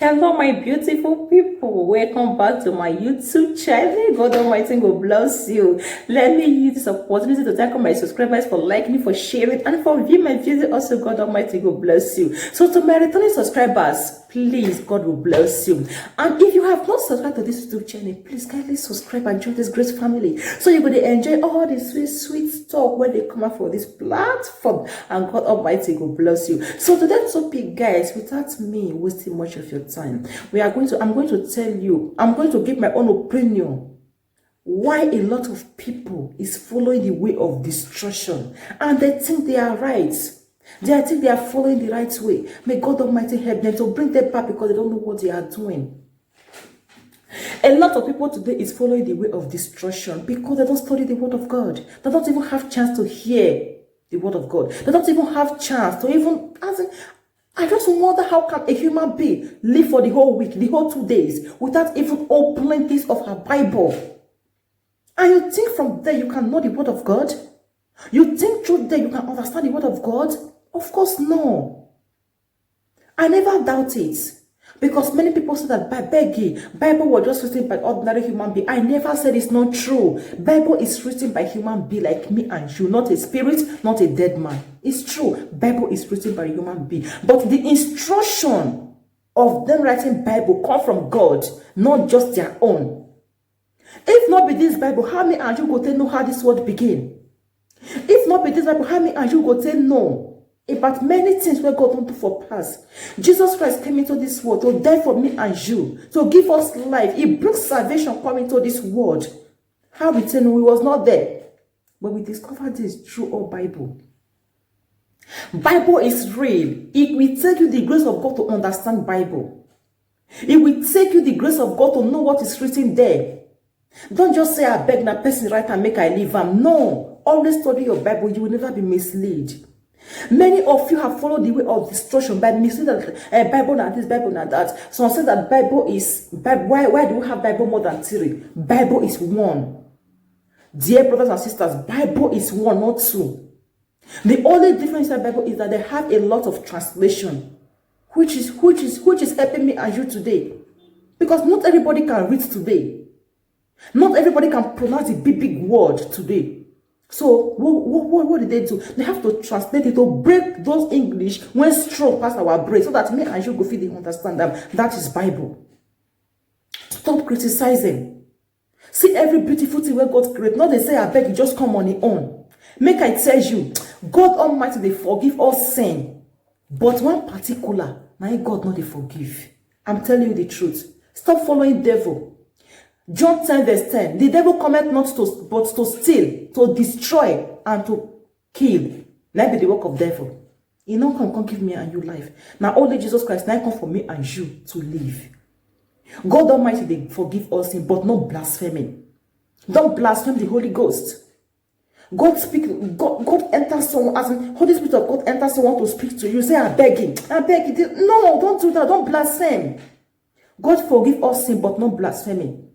Hello, my beautiful people. Welcome back to my YouTube channel. God Almighty will bless you. Let me use this opportunity to thank all my subscribers for liking, for sharing, and for viewing my videos. Also, God Almighty will bless you. So, to my returning subscribers, please, God will bless you. And if you have not subscribed to this YouTube channel, please kindly subscribe and join this great family. So you're going to enjoy all the sweet talk when they come out for this platform. And God Almighty will bless you. So today's topic, guys, without me wasting much of your time, I'm going to give my own opinion why a lot of people is following the way of destruction, and they think they are right. They think they are following the right way. May God Almighty help them to bring them back, because they don't know what they are doing. A lot of people today is following the way of destruction because they don't study the word of God. They don't even have chance to hear the word of God. They don't even have chance to even I just wonder, how can a human being live for the whole week, the whole 2 days, without even opening this of her Bible? And you think from there you can know the word of God? You think through there you can understand the word of God? Of course, no. I never doubt it. Because many people say that Bible was just written by ordinary human being. I never said it's not true. Bible is written by human being like me and you, not a spirit, not a dead man. It's true. Bible is written by a human being. But the instruction of them writing Bible come from God, not just their own. If not be this Bible, how many and you go to know how this word begin? If not be this Bible, how many and you go to know about many things where God wants to for pass? Jesus Christ came into this world to die for me and you, to give us life. He brings salvation coming into this world. How we tell we was not there, but we discovered this through our Bible. Bible is real. It will take you the grace of God to understand Bible. It will take you the grace of God to know what is written there. Don't just say, I beg na person right and make I leave am. No. Always study your Bible. You will never be misled. Many of you have followed the way of destruction by misleading that Bible and this, Bible and that. Some say that Bible is why do we have Bible more than 3? Bible is 1. Dear brothers and sisters, Bible is 1, not 2. The only difference in the Bible is that they have a lot of translation, which is helping me and you today, because not everybody can read today. Not everybody can pronounce the big word today. So what did they do? They have to translate it to break those English when strong past our brain, so that me and you go feel they understand them. That is Bible. Stop criticizing. See every beautiful thing where God created. Not they say, I beg you, just come on your own. Make I tell you, God Almighty, they forgive all sin. But one particular, my God not they forgive. I'm telling you the truth. Stop following devil. John 10 verse 10. The devil cometh not but to steal, to destroy, and to kill. That be the work of devil. He not come give me and you life. Now only Jesus Christ now come for me and you to live. God Almighty, they forgive all sin, but not blaspheming. Don't blaspheme the Holy Ghost. God enters someone, as in Holy Spirit of God enters someone to speak to you. Say, I beg you. No, don't do that. Don't blaspheme. God forgive all sin, but not blaspheming.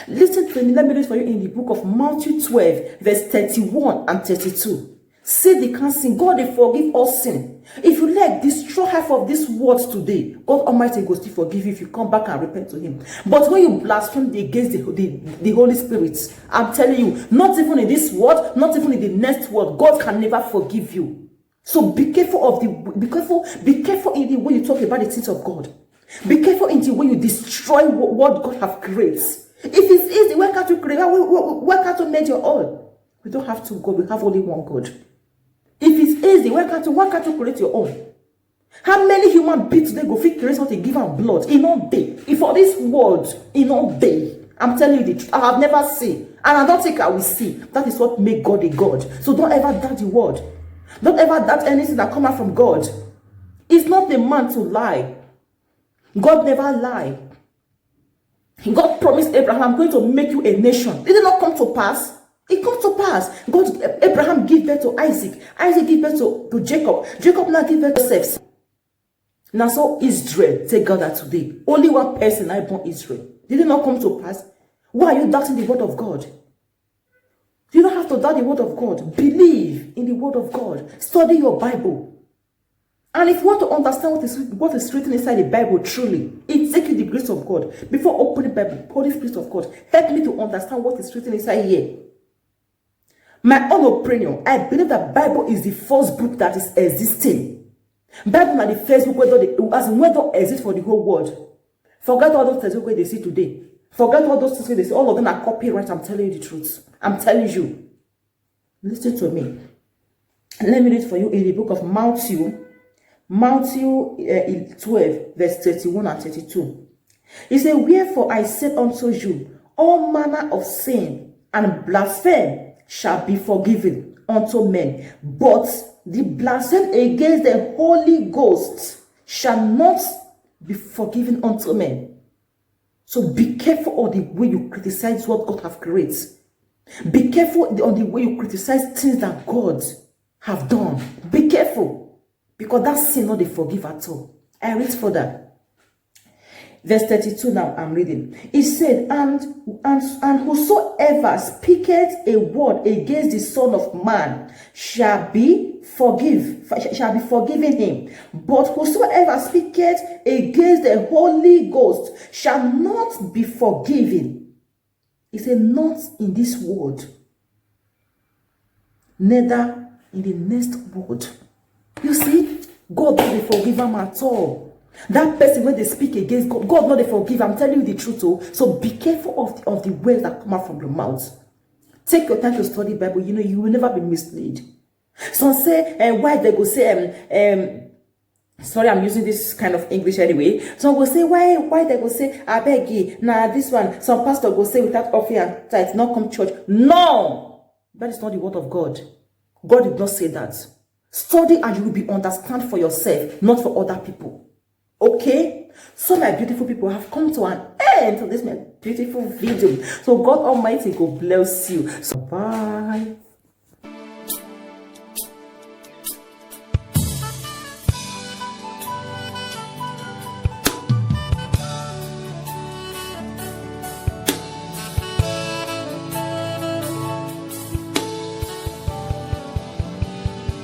Listen to me. Let me read for you in the book of Matthew 12, verse 31 and 32. Say they can't sin. God, they forgive all sin. If you like, destroy half of this world today, God Almighty will still forgive you if you come back and repent to Him. But when you blaspheme against the Holy Spirit, I'm telling you, not even in this world, not even in the next world, God can never forgive you. So be careful in the way you talk about the things of God. Be careful in the way you destroy what God have created. If it's easy, why can't you create? Why can't you make your own? We don't have two God. We have only one God. If it's easy, why can't you create your own? How many human beings today go fit create something, give them blood? In all day. If for this world, in all day. I'm telling you the truth. I have never seen. And I don't think I will see. That is what make God a God. So don't ever doubt the word. Don't ever doubt anything that comes out from God. It's not the man to lie. God never lie. God promised Abraham, I'm going to make you a nation. Did it not come to pass? It comes to pass. Abraham gave birth to Isaac. Isaac gave birth to Jacob. Jacob now gave birth to Joseph. Now so Israel take God that today. Only one person I born Israel. Did it not come to pass? Why are you doubting the word of God? You don't have to doubt the word of God. Believe in the word of God. Study your Bible. And if you want to understand what is written inside the Bible truly, it takes you the grace of God. Before opening the Bible, Holy Spirit of God, help me to understand what is written inside here. My own opinion, I believe that Bible is the first book that is existing. Bible is the first book whether exists for the whole world. Forget all those things they see today. Forget all those things they see. All of them are copyright. I'm telling you the truth. I'm telling you. Listen to me. Let me read for you in the book of Matthew 12, verse 31 and 32. He said, wherefore I said unto you, all manner of sin and blasphemy shall be forgiven unto men, but the blasphemy against the Holy Ghost shall not be forgiven unto men. So be careful on the way you criticize what God have created. Be careful on the way you criticize things that God have done. Be careful. Because that sin not they forgive at all. I read further. Verse 32 now I'm reading. It said, and whosoever speaketh a word against the Son of Man shall be forgiven him. But whosoever speaketh against the Holy Ghost shall not be forgiven. He said, not in this world, neither in the next world. You see, God not forgive him at all. That person when they speak against God, God not forgive. I'm telling you the truth. So be careful of the words that come out from your mouth. Take your time to study Bible. You know you will never be misled. Some say, why they go say, sorry, I'm using this kind of English anyway. Some will say, why they go say, I beg you, nah, this one. Some pastor go say without offering and tithe, not come church. No, that is not the word of God. God did not say that. Study and you will be understand for yourself, not for other people. Okay? So my beautiful people have come to an end to this my beautiful video. So God Almighty will bless you. So bye.